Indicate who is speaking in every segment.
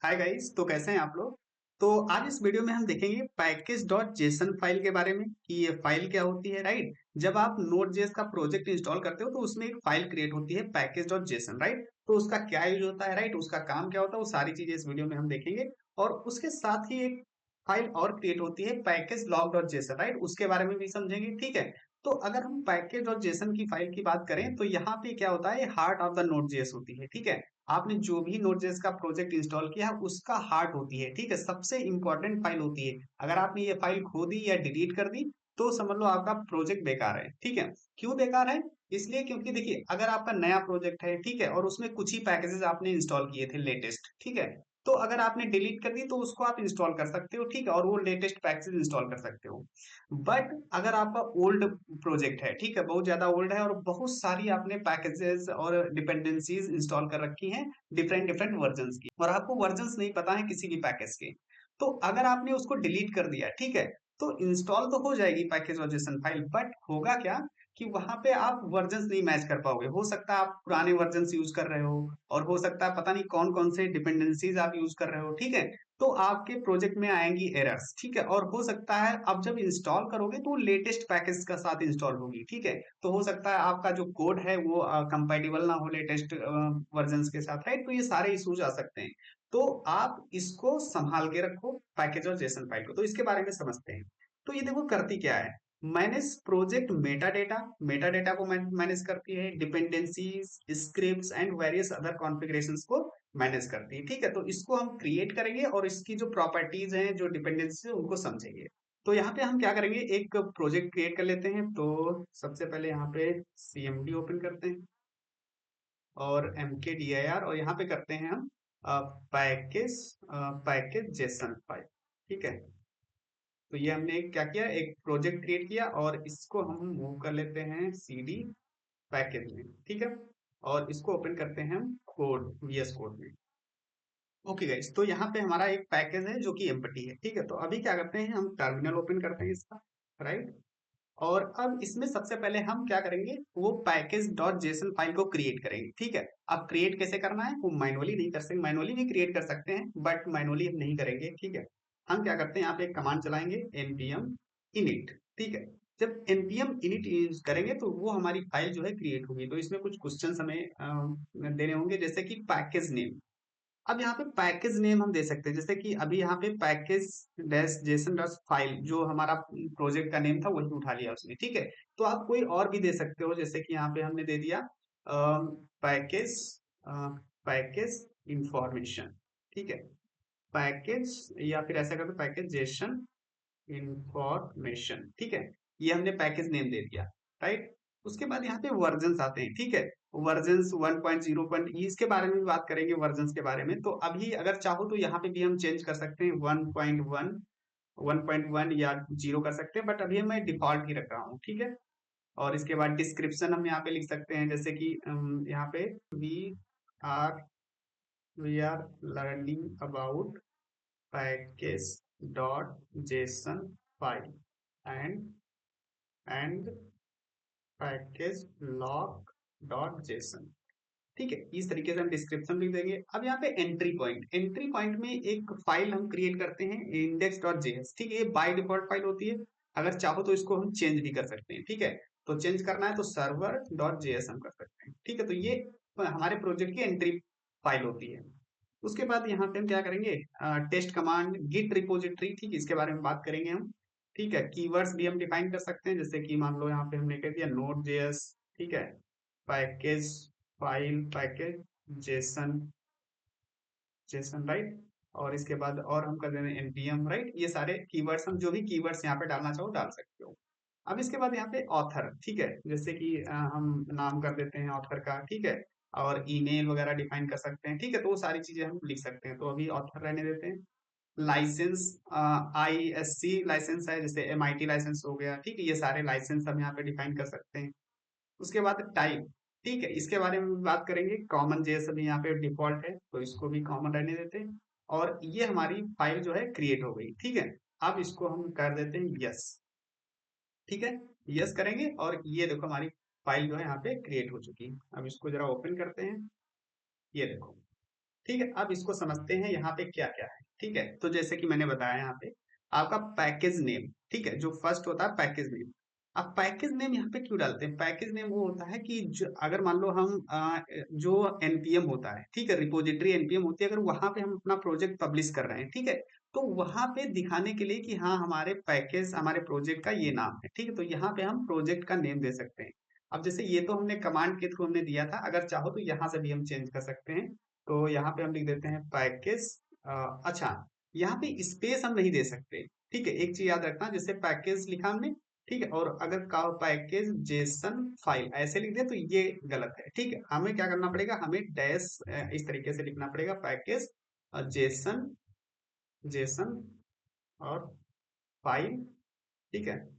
Speaker 1: Hi guys, तो कैसे हैं आप लोग। तो आज इस वीडियो में हम देखेंगे पैकेज डॉट जेसन फाइल के बारे में कि ये फाइल क्या होती है, राइट। जब आप नोड जेएस का प्रोजेक्ट इंस्टॉल करते हो तो उसमें एक फाइल क्रिएट होती है पैकेज डॉट जेसन, राइट। तो उसका क्या यूज होता है, राइट, उसका काम क्या होता है, वो सारी चीजें इस वीडियो में हम देखेंगे। और उसके साथ ही एक फाइल और क्रिएट होती है package lock dot Jason, right, उसके बारे में भी समझेंगे, ठीक है। तो अगर हम पैकेज डॉट जेसन की फाइल की बात करें तो यहाँ पे क्या होता है, heart of the node JS होती है, ठीक है। आपने जो भी नोड.जेएस का प्रोजेक्ट इंस्टॉल किया है उसका हार्ट होती है, ठीक है, सबसे इंपॉर्टेंट फाइल होती है। अगर आपने ये फाइल खो दी या डिलीट कर दी तो समझ लो आपका प्रोजेक्ट बेकार है, ठीक है। क्यों बेकार है? इसलिए क्योंकि देखिए, अगर आपका नया प्रोजेक्ट है, ठीक है, और उसमें कुछ ही पैकेजेस आपने इंस्टॉल किए थे लेटेस्ट, ठीक है, तो अगर आपने डिलीट कर दी तो उसको आप इंस्टॉल कर सकते हो, ठीक है, और वो लेटेस्ट पैकेजेस इंस्टॉल कर सकते हो। बट अगर आपका ओल्ड प्रोजेक्ट है, ठीक है, बहुत ज्यादा ओल्ड है और बहुत सारी आपने पैकेजेस और डिपेंडेंसीज इंस्टॉल कर रखी हैं डिफरेंट डिफरेंट वर्जन्स की, और आपको वर्जन्स नहीं पता है किसी भी पैकेज के, तो अगर आपने उसको डिलीट कर दिया, ठीक है, तो इंस्टॉल तो हो जाएगी पैकेज और जेसन फाइल, बट होगा क्या कि वहां पे आप वर्जन्स नहीं मैच कर पाओगे। हो सकता है आप पुराने वर्जन्स यूज कर रहे हो, और हो सकता है पता नहीं कौन कौन से डिपेंडेंसीज आप यूज कर रहे हो, ठीक है। तो आपके प्रोजेक्ट में आएंगी एरर्स, ठीक है, और हो सकता है अब जब इंस्टॉल करोगे तो लेटेस्ट पैकेज का साथ इंस्टॉल होगी, ठीक है। तो हो सकता है आपका जो कोड है वो कंपैटिबल ना हो लेटेस्ट वर्जन्स के साथ, राइट। तो ये सारे इश्यूज आ सकते हैं। तो आप इसको संभाल के रखो पैकेज और जेसन फाइल को। तो इसके बारे में समझते हैं। तो ये देखो करती क्या है। मैनेज प्रोजेक्ट मेटा डेटा को मैनेज करती है, dependencies, scripts and various other configurations को मैनेज करती है, ठीक है। तो इसको हम क्रिएट करेंगे और इसकी जो प्रॉपर्टीज हैं, जो डिपेंडेंसी है, उनको समझेंगे। तो यहाँ पे हम क्या करेंगे, एक प्रोजेक्ट क्रिएट कर लेते हैं। तो सबसे पहले यहाँ पे सीएमडी ओपन करते हैं और mkdir, और यहाँ पे करते हैं हम पैकेज पैकेज जेसन फाइल, ठीक है। तो ये हमने क्या किया, एक प्रोजेक्ट क्रिएट किया और इसको हम मूव कर लेते हैं सीडी पैकेज में, ठीक है। और इसको ओपन करते हैं हम कोड वीएस कोड में। ओके गाइस, तो यहाँ पे हमारा एक पैकेज है जो कि एम्प्टी है, ठीक है। तो अभी क्या करते हैं, हम टर्मिनल ओपन करते हैं इसका, राइट। और अब इसमें सबसे पहले हम क्या करेंगे, वो पैकेज डॉट जेसन फाइल को क्रिएट करेंगे, ठीक है। अब क्रिएट कैसे करना है, वो मैनुअली नहीं कर सकते, मैनुअली भी क्रिएट कर सकते हैं बट मैनुअली हम नहीं करेंगे, ठीक है। हम क्या करते हैं, यहाँ पे एक कमांड चलाएंगे npm init, ठीक है। जब npm init यूज करेंगे तो वो हमारी फाइल जो है क्रिएट होगी। तो इसमें कुछ क्वेश्चन हमें देने होंगे, जैसे कि पैकेज नेम। अब यहाँ पे पैकेज नेम हम दे सकते हैं, जैसे कि अभी यहाँ पे package dash Jason dot file जो हमारा प्रोजेक्ट का नेम था वही उठा लिया उसने, ठीक है। तो आप कोई और भी दे सकते हो, जैसे कि यहाँ पे हमने दे दिया पैकेज पैकेज इंफॉर्मेशन, ठीक है, पैकेज, या फिर ऐसा कर दो पैकेज जेसन इंफॉर्मेशन, ठीक है। ये हमने पैकेज नेम दे दिया, राइट। उसके बाद यहाँ पे वर्जन्स आते हैं, ठीक है। वर्जन्स 1.0 इसके बारे में भी बात करेंगे, वर्जन्स के बारे में। तो अभी अगर चाहो तो यहाँ पे भी हम चेंज कर सकते हैं, 1.1 1.1 या 0 कर सकते हैं, बट अभी मैं डिफॉल्ट ही रख रहा हूँ, ठीक है। और इसके बाद डिस्क्रिप्शन हम यहाँ पे लिख सकते हैं, जैसे कि यहाँ पे we are we are learning about package dot JSON file and and package lock dot JSON, ठीक है। इस तरीके से हम डिस्क्रिप्शन लिख देंगे। अब यहाँ पे एंट्री पॉइंट में एक फाइल हम क्रिएट करते हैं इंडेक्स डॉट जेएस, ठीक है। ये बाय डिफॉल्ट फाइल होती है, अगर चाहो तो इसको हम चेंज भी कर सकते हैं, ठीक है। तो चेंज करना है तो सर्वर डॉट जेएस हम कर सकते हैं, ठीक है। तो ये हमारे प्रोजेक्ट की एंट्री फाइल होती है। उसके बाद यहाँ पे हम क्या करेंगे, टेस्ट कमांड, गिट रिपोजिटरी, ठीक है, इसके बारे में बात करेंगे हम, ठीक है। कीवर्ड्स भी हम डिफाइन कर सकते हैं, जैसे कि मान लो यहाँ पे हमने कह दिया नोड जेएस, ठीक है, package file package Jason Jason, right. और इसके बाद और हम कर देंगे npm, राइट। ये सारे कीवर्ड्स, हम जो भी कीवर्ड्स यहाँ पे डालना चाहो डाल सकते हो। अब इसके बाद यहाँ पे ऑथर, ठीक है, जैसे कि हम नाम कर देते हैं ऑथर का, ठीक है। और ईमेल वगैरह डिफाइन कर सकते हैं, ठीक है। तो वो सारी चीजें हम लिख सकते हैं। तो अभी ऑथर रहने देते हैं। लाइसेंस, ISC लाइसेंस है, जैसे MIT लाइसेंस हो गया, ठीक है। ये सारे लाइसेंस हम यहाँ पे डिफाइन कर सकते हैं। उसके बाद टाइप, ठीक है, इसके बारे में भी बात करेंगे। कॉमन जेएस अभी यहाँ पे डिफॉल्ट है तो इसको भी कॉमन रहने देते हैं। और ये हमारी फाइल जो है क्रिएट हो गई, ठीक है। अब इसको हम कर देते हैं यस, ठीक है। यस करेंगे और ये देखो हमारी फाइल जो है यहाँ पे क्रिएट हो चुकी है। अब इसको जरा ओपन करते हैं, ये देखो। ठीक है, अब इसको समझते हैं यहाँ पे क्या क्या है। ठीक है, तो जैसे कि मैंने बताया यहाँ पे आपका पैकेज नेम, ठीक है, जो फर्स्ट होता है पैकेज नेम। अब पैकेज नेम यहाँ पे क्यों डालते हैं? पैकेज नेम वो होता है कि अगर मान लो हम जो एनपीएम होता है, ठीक है, रिपोजिटरी एनपीएम होती है, अगर वहां पे हम अपना प्रोजेक्ट पब्लिश कर रहे हैं, ठीक है, तो वहां पे दिखाने के लिए कि हाँ हमारे पैकेज हमारे प्रोजेक्ट का ये नाम है, ठीक है, तो यहाँ पे हम प्रोजेक्ट का नेम दे सकते हैं। अब जैसे ये तो हमने कमांड के थ्रू हमने दिया था, अगर चाहो तो यहाँ से भी हम चेंज कर सकते हैं। तो यहाँ पे हम लिख देते हैं पैकेज। अच्छा, यहाँ पे स्पेस हम नहीं दे सकते, ठीक है, एक चीज याद रखना, जैसे पैकेज लिखा हमने, ठीक है, और अगर का पैकेज जेसन फाइल ऐसे लिख दे तो ये गलत है। ठीक है, हमें क्या करना पड़ेगा, हमें डैश इस तरीके से लिखना पड़ेगा, पैकेज जेसन जेसन और फाइल, ठीक है,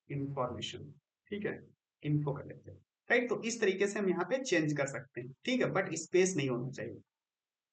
Speaker 1: इंफॉर्मेशन, ठीक है, इन्फो कर लेते हैं। राइट, तो इस तरीके से हम यहाँ पे चेंज कर सकते हैं, ठीक है, बट स्पेस नहीं होना चाहिए।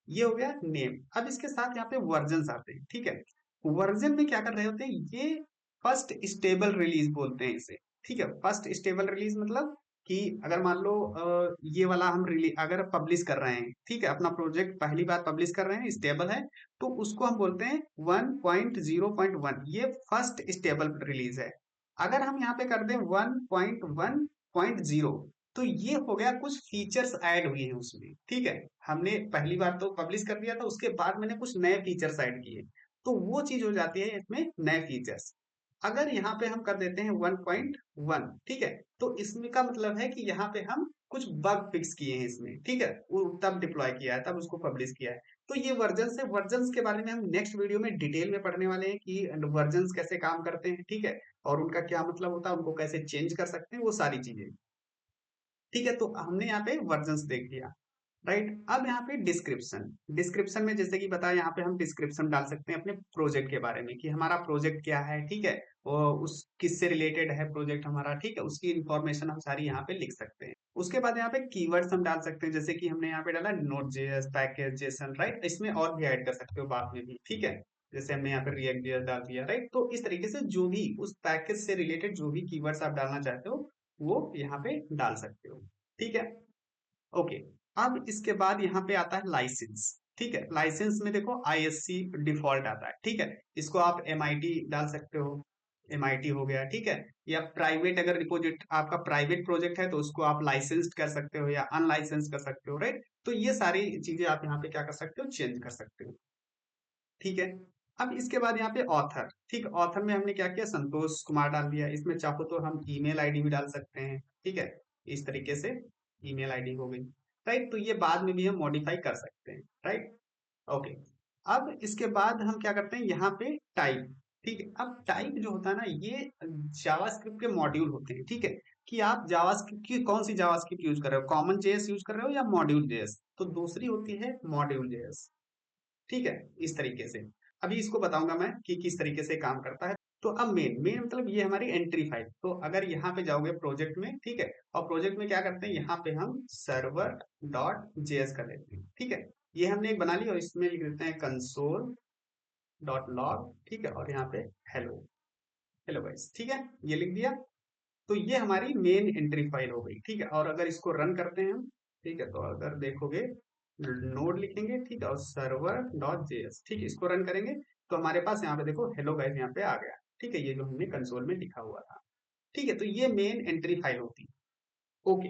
Speaker 1: ये हो गया नेम। अब इसके साथ यहाँ पे वर्जन आते हैं, ठीक है, वर्जन में क्या कर रहे होते हैं, ये फर्स्ट स्टेबल रिलीज बोलते हैं इसे। ठीक है, फर्स्ट स्टेबल रिलीज मतलब कि अगर मान लो ये वाला हम रिलीज अगर पब्लिश कर रहे हैं, ठीक है, अपना प्रोजेक्ट पहली बार पब्लिश कर रहे हैं, स्टेबल है, तो उसको हम बोलते हैं 1.0.1, ये फर्स्ट स्टेबल रिलीज है। अगर हम यहाँ पे कर दें 1.1.0, तो ये हो गया कुछ फीचर्स ऐड हुए हैं उसमें, ठीक है, हमने पहली बार तो पब्लिश कर दिया था, उसके बाद मैंने कुछ नए फीचर्स ऐड किए, तो वो चीज हो जाती है इसमें नए फीचर्स। अगर यहाँ पे हम कर देते हैं 1.1, ठीक है, तो इसमें का मतलब है कि यहाँ पे हम कुछ बग फिक्स किए हैं इसमें, ठीक है, वो तब डिप्लॉय किया है, तब उसको पब्लिश किया है। तो ये वर्जन से, वर्जन के बारे में हम नेक्स्ट वीडियो में डिटेल में पढ़ने वाले हैं कि वर्जन कैसे काम करते हैं, ठीक है, और उनका क्या मतलब होता है, उनको कैसे चेंज कर सकते हैं, वो सारी चीजें। ठीक है, तो हमने यहाँ पे वर्जन्स देख लिया। राइट, अब यहाँ पे डिस्क्रिप्शन, डिस्क्रिप्शन में जैसे कि बताया, यहाँ पे हम डिस्क्रिप्शन डाल सकते हैं अपने प्रोजेक्ट के बारे में कि हमारा प्रोजेक्ट क्या है, ठीक है, और उस किससे रिलेटेड है प्रोजेक्ट हमारा, ठीक है, उसकी इंफॉर्मेशन हम सारी यहाँ पे लिख सकते हैं। उसके बाद यहाँ पे कीवर्ड्स हम डाल सकते हैं, जैसे कि हमने यहाँ पे डाला note JS, package Jason, right, इसमें और भी ऐड कर सकते हो बाद में भी, ठीक है, जैसे हमने यहाँ पे रिएक्ट जेएस डाल दिया, राइट, तो इस तरीके से जो भी उस पैकेज से रिलेटेड जो भी कीवर्ड्स आप डालना चाहते हो वो यहाँ पे डाल सकते हो। ठीक है, ओके। अब इसके बाद यहाँ पे आता है लाइसेंस। ठीक है, लाइसेंस में देखो आईएससी डिफॉल्ट आता है, ठीक है, इसको आप एमआईटी डाल सकते हो, एमआईटी हो गया, ठीक है, या प्राइवेट, अगर रिपोजिट आपका प्राइवेट प्रोजेक्ट है तो उसको आप लाइसेंस्ड कर सकते हो या अनलाइसेंस कर सकते हो, राइट, तो ये सारी चीजें आप यहाँ पे क्या कर सकते हो, चेंज कर सकते हो। ठीक है, अब इसके बाद यहाँ पे ऑथर, ठीक है, ऑथर में हमने क्या किया, संतोष कुमार डाल दिया, इसमें चाहो तो हम ईमेल आईडी भी डाल सकते हैं, ठीक है, इस तरीके से ईमेल आईडी हो गई। राइट, तो ये बाद में भी हम मॉडिफाई कर सकते हैं। Right, okay. अब इसके बाद हम क्या करते हैं, यहाँ पे टाइप, ठीक है, अब टाइप जो होता है ना, ये जावास्क्रिप्ट के मॉड्यूल होते हैं, ठीक है, कि आप जावास्क्रिप्ट की कौन सी जावास्क्रिप्ट यूज कर रहे हो, कॉमन जेएस यूज कर रहे हो या मॉड्यूल जेएस, तो दूसरी होती है मॉड्यूल जेएस। ठीक है, इस तरीके से अभी इसको बताऊंगा मैं कि किस तरीके से काम करता है। तो अब मेन मेन मतलब ये हमारी एंट्री फाइल, तो अगर यहाँ पे जाओगे प्रोजेक्ट में, ठीक है, और प्रोजेक्ट में क्या करते हैं, यहाँ पे हम सर्वर डॉट जेएस कर लेते हैं, ठीक है, ये हमने एक बना ली और इसमें लिख देते हैं कंसोल डॉट लॉग, ठीक है, और यहाँ पे हेलो, हेलो गाइस, ठीक है, ये लिख दिया। तो ये हमारी मेन एंट्री फाइल हो गई, ठीक है, और अगर इसको रन करते हैं हम, ठीक है, तो अगर देखोगे नोड लिखेंगे, ठीक है, और सर्वर डॉट जेएस, ठीक है, इसको रन करेंगे तो हमारे पास यहाँ पे देखो हेलो गाइस यहाँ पे आ गया, ठीक है, ये जो हमने कंसोल में लिखा हुआ था। ठीक है, तो ये मेन एंट्री फाइल होती है। ओके,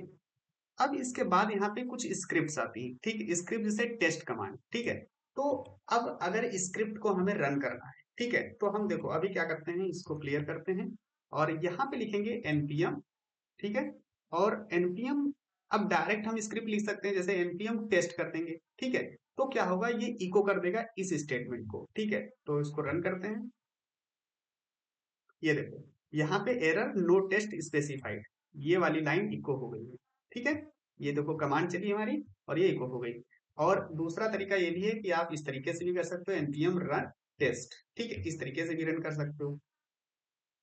Speaker 1: अब इसके बाद यहाँ पे कुछ स्क्रिप्ट्स आती हैं, ठीक है, स्क्रिप्ट जैसे टेस्ट कमांड, ठीक है, तो अब अगर स्क्रिप्ट को हमें रन करना है, ठीक है, तो हम देखो अभी क्या करते हैं, इसको क्लियर करते हैं और यहाँ पे लिखेंगे npm, ठीक है, और npm, अब डायरेक्ट हम स्क्रिप्ट लिख सकते हैं, जैसे npm टेस्ट कर देंगे, ठीक है, तो क्या होगा, ये इको कर देगा इस स्टेटमेंट को, ठीक है, तो इसको रन करते हैं। ये देखो यहाँ पे एरर नो टेस्ट स्पेसिफाइड, ये वाली लाइन इको हो गई है, ठीक है, ये देखो कमांड चली हमारी और ये इको हो गई। और दूसरा तरीका ये भी है कि आप इस तरीके से भी कर सकते हो, npm रन टेस्ट, ठीक है, इस तरीके से भी रन कर सकते हो।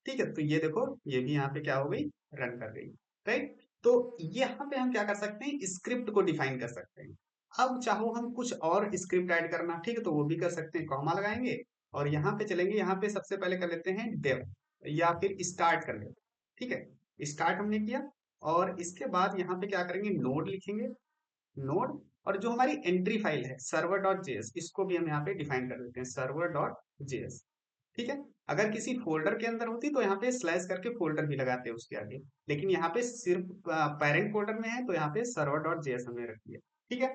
Speaker 1: ठीक है, तो ये देखो ये भी यहाँ पे क्या हो गई, रन कर गई। राइट, तो यहाँ पे हम क्या कर सकते हैं, स्क्रिप्ट को डिफाइन कर सकते हैं। अब चाहो हम कुछ और स्क्रिप्ट ऐड करना, ठीक है, तो वो भी कर सकते हैं, कॉमा लगाएंगे और यहाँ पे चलेंगे, यहाँ पे सबसे पहले कर लेते हैं डेव या फिर स्टार्ट कर लेते हैं। ठीक है, स्टार्ट हमने किया और इसके बाद यहाँ पे क्या करेंगे, नोड लिखेंगे, नोड और जो हमारी एंट्री फाइल है सर्वर डॉट जेएस, इसको भी हम यहाँ पे डिफाइन कर देते हैं सर्वर डॉट जेएस। ठीक है, अगर किसी फोल्डर के अंदर होती तो यहाँ पे स्लैश करके फोल्डर भी लगाते हैं उसके आगे, लेकिन यहाँ पे सिर्फ पेरेंट फोल्डर में है तो यहाँ पे सर्वर डॉट जेएस हमने रख दिया। ठीक है,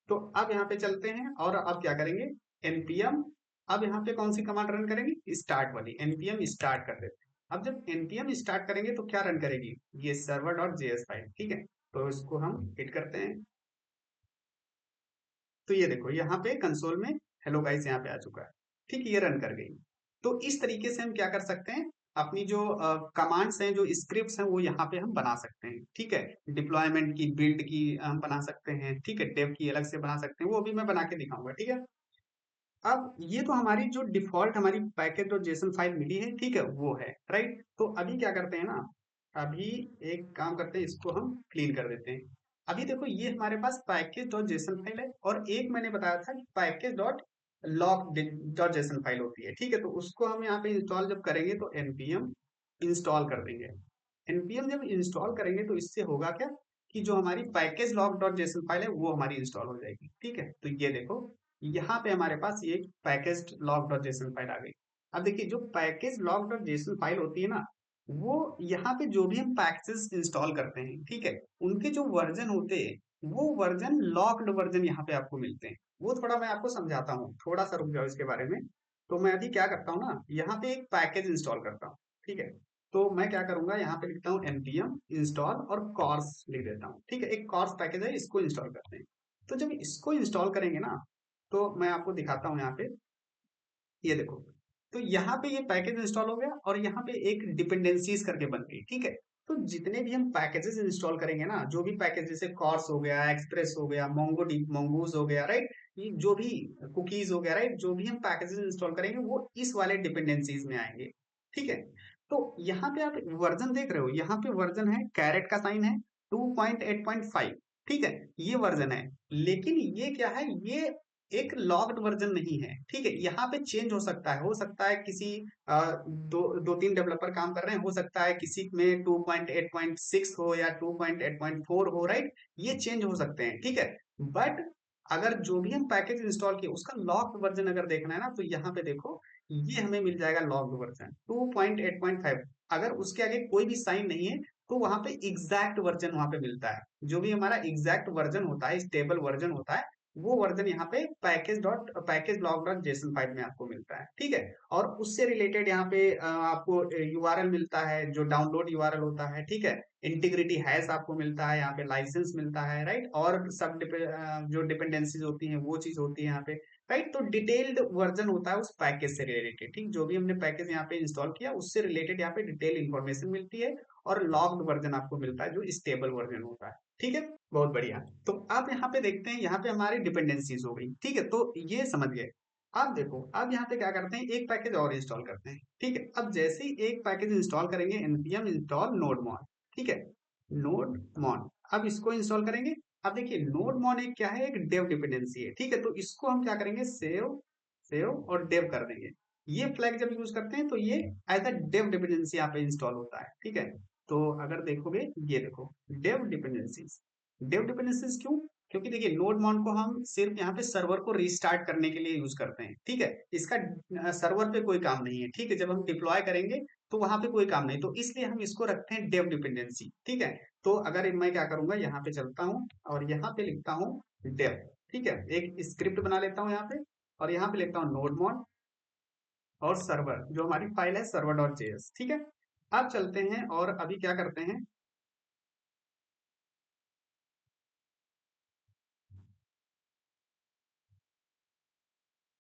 Speaker 1: तो अब यहाँ पे चलते हैं और अब क्या करेंगे, एनपीएम, अब यहाँ पे कौन सी कमांड रन करेंगे, स्टार्ट वाली, एनपीएम स्टार्ट कर देते हैं। अब जब एनपीएम स्टार्ट करेंगे तो क्या रन करेगी, ये सर्वर डॉट जेएस फाइल। ठीक है, तो इसको हम हिट करते हैं, तो ये देखो यहाँ पे कंसोल में हेलो गाइस यहाँ पे आ चुका है। ठीक है, ये रन कर गई। तो इस तरीके से हम क्या कर सकते हैं, अपनी जो कमांड्स हैं, जो स्क्रिप्ट्स हैं, वो यहाँ पे हम बना सकते हैं। ठीक है, डिप्लॉयमेंट की, बिल्ड की हम बना सकते हैं। ठीक है, डेव की अलग से बना सकते हैं, वो भी मैं बना के दिखाऊंगा। ठीक है, अब ये तो हमारी जो डिफॉल्ट हमारी पैकेज और जेसन फाइल मिली है, ठीक है, वो है राइट। तो अभी क्या करते हैं ना, अभी एक काम करते हैं, इसको हम क्लीन कर देते हैं। अभी देखो ये हमारे पास पैकेज डॉट जेसन फाइल है, और एक मैंने बताया था कि package dot log dot JSON file होती है। ठीक है, तो उसको हम यहाँ पे इंस्टॉल जब करेंगे तो एनपीएम इंस्टॉल कर देंगे। एनपीएम जब इंस्टॉल करेंगे तो इससे होगा क्या, कि जो हमारी package lock dot JSON file है वो हमारी इंस्टॉल हो जाएगी। ठीक है, तो ये देखो यहाँ पे हमारे पास ये package lock dot JSON file आ गई। अब देखिए जो package lock dot JSON file होती है ना, वो यहाँ पे जो भी हम पैकेजेस इंस्टॉल करते हैं, ठीक है, उनके जो वर्जन होते हैं वो वर्जन लॉक्ड वर्जन यहाँ पे आपको मिलते हैं। वो थोड़ा मैं आपको समझाता हूँ, थोड़ा सा रुक जाओ इसके बारे में। तो मैं अभी क्या करता हूँ ना, यहाँ पे एक पैकेज इंस्टॉल करता हूँ। ठीक है, तो मैं क्या करूंगा, यहाँ पे लिखता हूँ npm इंस्टॉल और कॉर्स लिख देता हूँ। ठीक है, एक कॉर्स पैकेज है, इसको इंस्टॉल करते हैं। तो जब इसको इंस्टॉल करेंगे ना, तो मैं आपको दिखाता हूँ यहाँ पे, ये देखो, तो यहाँ पे ये पैकेज इंस्टॉल हो गया और यहाँ पे एक डिपेंडेंसीज करके बन गई। ठीक है, तो जितने भी हम पैकेजेस इंस्टॉल करेंगे ना, जो भी पैकेज जैसे कॉर्स हो गया, एक्सप्रेस हो गया, मोंगोज हो गया, राइट, ये जो भी कुकीज हो गया, राइट, जो भी हम पैकेजेस इंस्टॉल करेंगे वो इस वाले डिपेंडेंसीज में आएंगे। ठीक है, तो यहाँ पे आप वर्जन देख रहे हो, यहाँ पे वर्जन है, कैरेट का साइन है, 2.8.5। ठीक है, ये वर्जन है, लेकिन ये क्या है, ये एक लॉक्ड वर्जन नहीं है। ठीक है, यहाँ पे चेंज हो सकता है किसी दो तीन डेवलपर काम कर रहे हैं, हो सकता है किसी में 2.8.6 हो या 2.8.4 हो, राइट, ये चेंज हो सकते हैं। ठीक है, बट अगर जो भी हम पैकेज इंस्टॉल किए उसका लॉक्ड वर्जन अगर देखना है ना, तो यहाँ पे देखो ये हमें मिल जाएगा लॉक्ड वर्जन 2.8.5। अगर उसके आगे कोई भी साइन नहीं है तो वहां पे एग्जैक्ट वर्जन वहां पे मिलता है। जो भी हमारा एग्जैक्ट वर्जन होता है, स्टेबल वर्जन होता है, वो वर्जन यहाँ पे package lock dot JSON file में आपको मिलता है। ठीक है, और उससे रिलेटेड यहाँ पे आपको यूआरएल मिलता है, जो डाउनलोड यूआरएल होता है। ठीक है, इंटीग्रिटी हैश आपको मिलता है, यहाँ पे लाइसेंस मिलता है, राइट, और सब जो डिपेंडेंसीज होती हैं वो चीज होती है यहाँ पे, राइट। तो डिटेल्ड वर्जन होता है उस पैकेज से रिलेटेड। ठीक, जो भी हमने पैकेज यहाँ पे इंस्टॉल किया उससे रिलेटेड यहाँ पे डिटेल इन्फॉर्मेशन मिलती है, और लॉग्ड वर्जन आपको मिलता है जो स्टेबल वर्जन होता है। ठीक है, बहुत बढ़िया। तो आप यहाँ पे देखते हैं, यहाँ पे हमारी डिपेंडेंसीज हो गई। ठीक है, तो ये समझ गए। अब देखो, अब यहाँ पे क्या करते हैं, एक पैकेज और इंस्टॉल करते हैं। ठीक है, अब जैसे ही एक पैकेज इंस्टॉल करेंगे, npm इंस्टॉल नोडमॉन। ठीक है, नोडमॉन, अब इसको इंस्टॉल करेंगे। अब देखिए नोडमॉन एक क्या है, एक डेव डिपेंडेंसी है। ठीक है, तो इसको हम क्या करेंगे, सेव सेव और डेव कर देंगे। ये फ्लैग जब यूज करते हैं तो ये एज अ डेव डिपेंडेंसी यहाँ पे इंस्टॉल होता है। ठीक है, तो अगर देखोगे, ये देखो डेव डिपेंडेंसीज क्यों, क्योंकि देखिए नोड मॉन को हम सिर्फ यहाँ पे सर्वर को रिस्टार्ट करने के लिए यूज करते हैं। ठीक है, इसका सर्वर पे कोई काम नहीं है। ठीक है, जब हम डिप्लॉय करेंगे तो वहां पे कोई काम नहीं, तो इसलिए हम इसको रखते हैं डेव डिपेंडेंसी। ठीक है, तो अगर मैं क्या करूंगा, यहाँ पे चलता हूँ और यहाँ पे लिखता हूँ डेव। ठीक है, एक स्क्रिप्ट बना लेता हूँ यहाँ पे, और यहाँ पे लिखता हूँ नोड और सर्वर, जो हमारी फाइल है सर्वर डॉट जेएस। ठीक है, अब चलते हैं और अभी क्या करते हैं,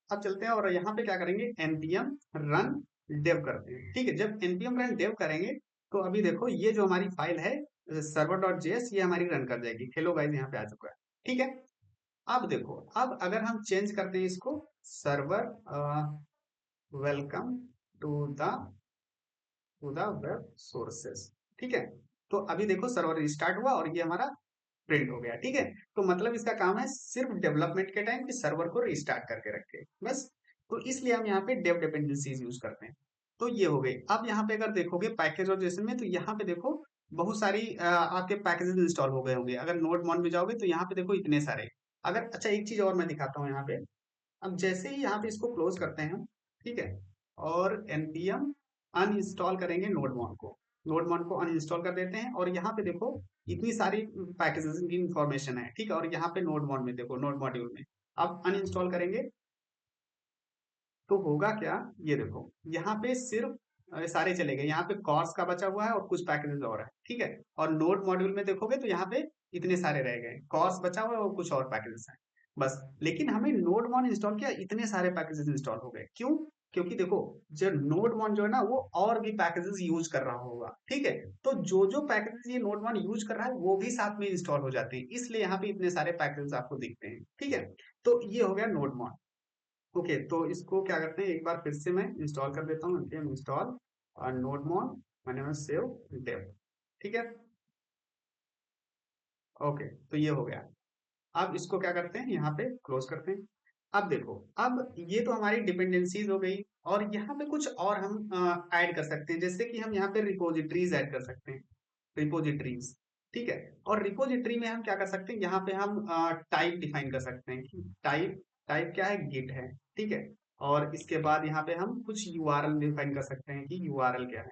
Speaker 1: अब चलते हैं और यहाँ पे क्या करेंगे, npm रन डेव करते हैं। ठीक है, जब npm रन डेव करेंगे तो अभी देखो ये जो हमारी फाइल है सर्वर डॉट जेएस, ये हमारी रन कर जाएगी। हेलो गाइस यहाँ पे आ चुका है। ठीक है, अब देखो, अब अगर हम चेंज करते हैं इसको, server welcome to the web sources. ठीक है, तो अभी देखो सर्वर रिस्टार्ट हुआ और ये हमारा प्रिंट हो गया। ठीक है, तो मतलब इसका काम है सिर्फ डेवलपमेंट के टाइम कि सर्वर को रिस्टार्ट करके रखे बस। तो इसलिए हम यहाँ पे डेव डिपेंडेंसीज यूज करते हैं। तो ये हो गई। अब यहाँ पे अगर देखोगे पैकेज और जेसन में, तो यहाँ पे देखो बहुत सारी आपके पैकेजेस इंस्टॉल हो गए होंगे। अगर नोड मॉन में जाओगे तो यहाँ पे देखो इतने सारे, अगर अच्छा एक चीज और मैं दिखाता हूँ यहाँ पे। अब जैसे ही यहाँ पे इसको क्लोज करते हैं हम, ठीक है, और npm अनइंस्टॉल करेंगे नोडमॉन को, नोडमॉन को अनइंस्टॉल कर देते हैं, और यहाँ पे देखो इतनी सारी पैकेजेस की इंफॉर्मेशन है, ठीक है, और यहाँ पे नोडमॉन में देखो, नोड मॉड्यूल में अब अनइंस्टॉल करेंगे तो होगा क्या, ये देखो यहाँ पे सिर्फ सारे चले गए, यहाँ पे कॉर्स का बचा हुआ है और कुछ पैकेजेस और है, ठीक है, और नोड मॉड्यूल में देखोगे तो यहाँ पे इतने सारे रह गए, कॉर्स बचा हुआ है और कुछ और पैकेजेस हैं बस। लेकिन हमें नोड मॉन इंस्टॉल किया, इतने सारे पैकेजेस इंस्टॉल हो गए, क्यों? क्योंकि देखो जो नोड मॉन जो है ना वो और भी पैकेजेस यूज कर रहा होगा, ठीक है, तो जो जो पैकेजेस ये नोड मॉन यूज कर रहा है वो भी साथ में इंस्टॉल हो जाते हैं, इसलिए यहाँ पे इतने सारे पैकेजेस आपको दिखते हैं, ठीक है। तो ये हो गया नोड मॉन। ओके, तो इसको क्या करते हैं, एक बार फिर से मैं इंस्टॉल कर देता हूँ, npm इंस्टॉल और nodemon, मैंने सेव डेव, ठीक है। ओके, तो ये हो गया। अब इसको क्या करते हैं, यहाँ पे क्लोज करते हैं। अब देखो, अब ये तो हमारी डिपेंडेंसीज हो गई, और यहाँ पे कुछ और हम ऐड कर सकते हैं, जैसे कि हम यहाँ पे रिपोजिटरीज ऐड कर सकते हैं, रिपोजिटरीज, ठीक है। और रिपोजिटरी में हम क्या कर सकते हैं, यहाँ पे हम टाइप डिफाइन कर सकते हैं कि टाइप, टाइप क्या है, गिट है, ठीक है। और इसके बाद यहाँ पे हम कुछ यूआरएल डिफाइन कर सकते हैं कि यूआरएल क्या है,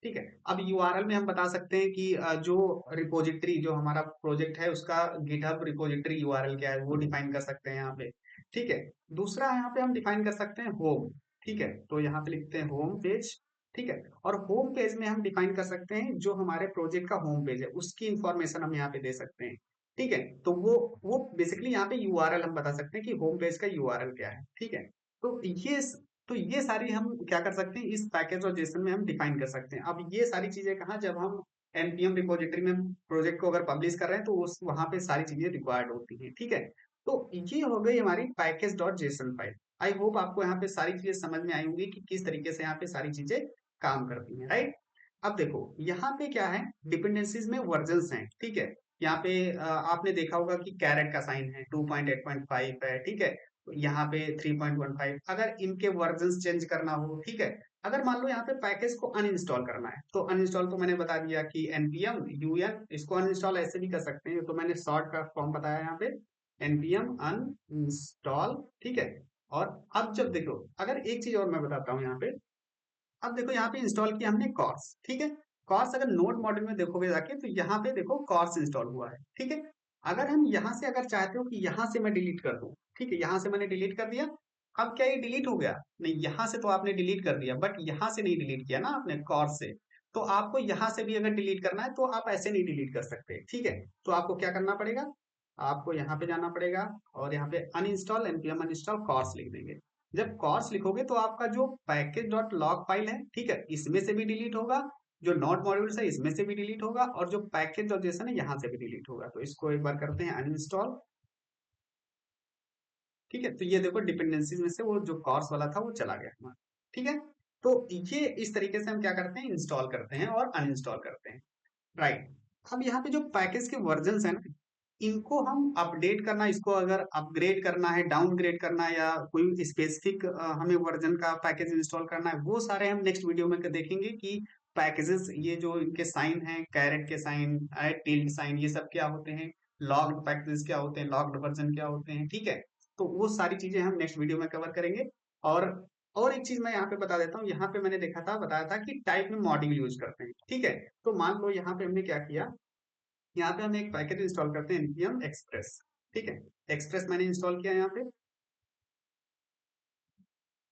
Speaker 1: ठीक है। अब यूआरएल में हम बता सकते हैं कि जो रिपोजिटरी, जो हमारा प्रोजेक्ट है उसका गिटहब रिपोजिटरी यूआरएल क्या है वो डिफाइन कर सकते हैं यहाँ पे, ठीक है। दूसरा यहाँ पे हम डिफाइन कर सकते हैं होम, ठीक है, तो यहाँ पे लिखते हैं होम पेज, ठीक है। और होम पेज में हम डिफाइन कर सकते हैं जो हमारे प्रोजेक्ट का होम पेज है उसकी इंफॉर्मेशन हम यहाँ पे दे सकते हैं, ठीक है। तो वो बेसिकली यहाँ पे यूआरएल हम बता सकते हैं कि होम पेज का यूआरएल क्या है, ठीक है। तो ये तो ये सारी हम क्या कर सकते हैं, इस पैकेज और जेसन में हम डिफाइन कर सकते हैं। अब ये सारी चीजें कहाँ, जब हम npm रिपोजिटरी में प्रोजेक्ट को अगर पब्लिश कर रहे हैं तो उस वहां पे सारी चीजें रिक्वायर्ड होती है, ठीक है। तो ये हो गई हमारी package dot JSON file. I hope आपको यहाँ पे सारी चीजें समझ में आई होंगी कि किस तरीके से यहाँ पे सारी चीजें काम करती हैं, राइट। अब देखो यहाँ पे क्या है, डिपेंडेंसीज में वर्जन्स हैं, ठीक है। यहाँ पे आपने देखा होगा कि कैरेट का साइन है, 2.8.5 है, ठीक है। यहाँ पे 3.15, अगर इनके वर्जन चेंज करना हो, ठीक है। अगर मान लो यहाँ पे पैकेज को अनइंस्टॉल करना है तो अनइंस्टॉल तो मैंने बता दिया कि npm un, इसको अनइंस्टॉल ऐसे भी कर सकते हैं, तो मैंने शॉर्ट का फॉर्म बताया यहाँ पे, npm uninstall, ठीक है। और अब जब देखो, अगर एक चीज और मैं बताता हूँ यहाँ पे, अब देखो यहाँ पे इंस्टॉल किया हमने कॉर्स, ठीक है। कॉर्स अगर नोड मॉड्यूल में देखोगे जाके तो यहाँ पे देखो कॉर्स इंस्टॉल हुआ है, ठीक है। अगर हम यहाँ से अगर चाहते हो कि यहाँ से मैं डिलीट कर दूं, ठीक है, यहाँ से मैंने डिलीट कर दिया, अब क्या ये डिलीट हो गया? नहीं, यहाँ से तो आपने डिलीट कर दिया, बट यहाँ से नहीं डिलीट किया ना आपने, कॉर्स से। तो आपको यहाँ से भी अगर डिलीट करना है तो आप ऐसे नहीं डिलीट कर सकते, ठीक है। तो आपको क्या करना पड़ेगा, आपको यहाँ पे जाना पड़ेगा और यहाँ पे अनइंस्टॉल npm अनइंस्टॉल कॉर्स लिख देंगे। जब कॉर्स लिखोगे तो आपका जो पैकेज डॉट लॉग फाइल है, ठीक है, इसमें से भी डिलीट होगा, जो नॉट मॉड्यूल्स है इसमें से भी डिलीट होगा, और जो पैकेज डॉट जेसन है यहाँ से भी डिलीट होगा। तो इसको एक बार करते हैं अनइंस्टॉल, ठीक है। तो ये देखो डिपेंडेंसीज में से वो जो कॉर्स वाला था वो चला गया हमारा, ठीक है। तो ये इस तरीके से हम क्या करते हैं, इंस्टॉल करते हैं और अनइंस्टॉल करते हैं, राइट। अब यहाँ पे जो पैकेज के वर्जन है ना, इनको हम अपडेट करना, इसको अगर अपग्रेड करना है, डाउनग्रेड करना है, या कोई स्पेसिफिक हमें वर्जन का पैकेज इंस्टॉल करना है, वो सारे हम नेक्स्ट वीडियो में देखेंगे कि पैकेजेस ये जो इनके साइन हैं, कैरेट के साइन, टिल्ड साइन, ये सब क्या होते हैं, लॉग्ड पैकेजेस क्या होते हैं, लॉग्ड वर्जन क्या होते हैं, ठीक है। तो वो सारी चीजें हम नेक्स्ट वीडियो में कवर करेंगे। और और एक चीज मैं यहाँ पे बता देता हूँ, यहाँ पे मैंने देखा था, बताया था कि टाइप में मॉड्यूल यूज करते हैं, ठीक है। तो मान लो यहाँ पे हमने क्या किया, यहाँ पे हम एक पैकेज इंस्टॉल करते हैं npm एक्सप्रेस, ठीक है। एक्सप्रेस मैंने इंस्टॉल किया यहाँ पे,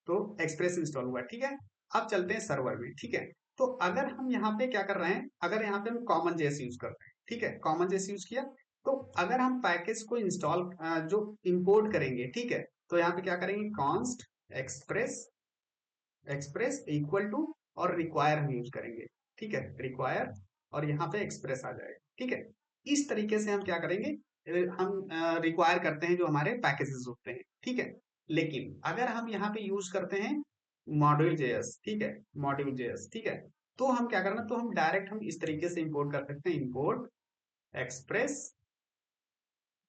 Speaker 1: तो एक्सप्रेस इंस्टॉल हुआ, ठीक है। अब चलते हैं सर्वर में, ठीक है। तो अगर हम यहाँ पे क्या कर रहे हैं, अगर यहाँ पे हम कॉमन जेएस यूज करते हैं, ठीक है, कॉमन जेएस यूज किया, तो अगर हम पैकेज को इंस्टॉल जो इंपोर्ट करेंगे, ठीक है, तो यहाँ पे क्या करेंगे, const express, express equal to, और रिक्वायर हम यूज करेंगे, ठीक है, रिक्वायर, और यहाँ पे एक्सप्रेस आ जाएगा, ठीक है। इस तरीके से हम क्या करेंगे, हम रिक्वायर करते हैं जो हमारे पैकेजेस होते हैं, ठीक है। लेकिन अगर हम यहाँ पे यूज करते हैं मॉड्यूल जेएस, ठीक है, मॉड्यूल जेएस, ठीक है, तो हम क्या करना, तो हम डायरेक्ट हम इस तरीके से इंपोर्ट कर सकते हैं, इंपोर्ट एक्सप्रेस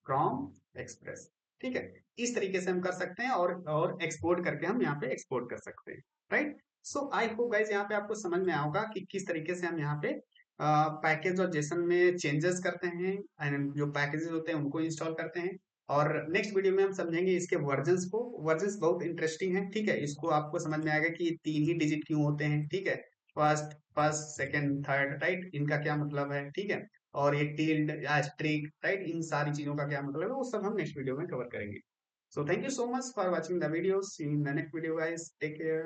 Speaker 1: फ्रॉम एक्सप्रेस, ठीक है। इस तरीके से हम कर सकते हैं, और एक्सपोर्ट करके हम यहाँ पे एक्सपोर्ट कर सकते हैं, right. So I hope guys यहाँ पे आपको समझ में आएगा कि किस तरीके से हम यहाँ पे पैकेज और जेसन में चेंजेस करते हैं, एंड जो पैकेजेस होते हैं उनको इंस्टॉल करते हैं, और नेक्स्ट वीडियो में हम समझेंगे इसके वर्जन्स को। वर्जन्स बहुत इंटरेस्टिंग है, ठीक है, इसको आपको समझ में आएगा कि 3 ही डिजिट क्यों होते हैं, ठीक है, first first second third, right, इनका क्या मतलब है, ठीक है, और ये टिल्ड या स्ट्रिक, राइट, इन सारी चीजों का क्या मतलब है, वो सब हम नेक्स्ट वीडियो में कवर करेंगे। So thank you so much for watching the video, see you in the next video guys, take care.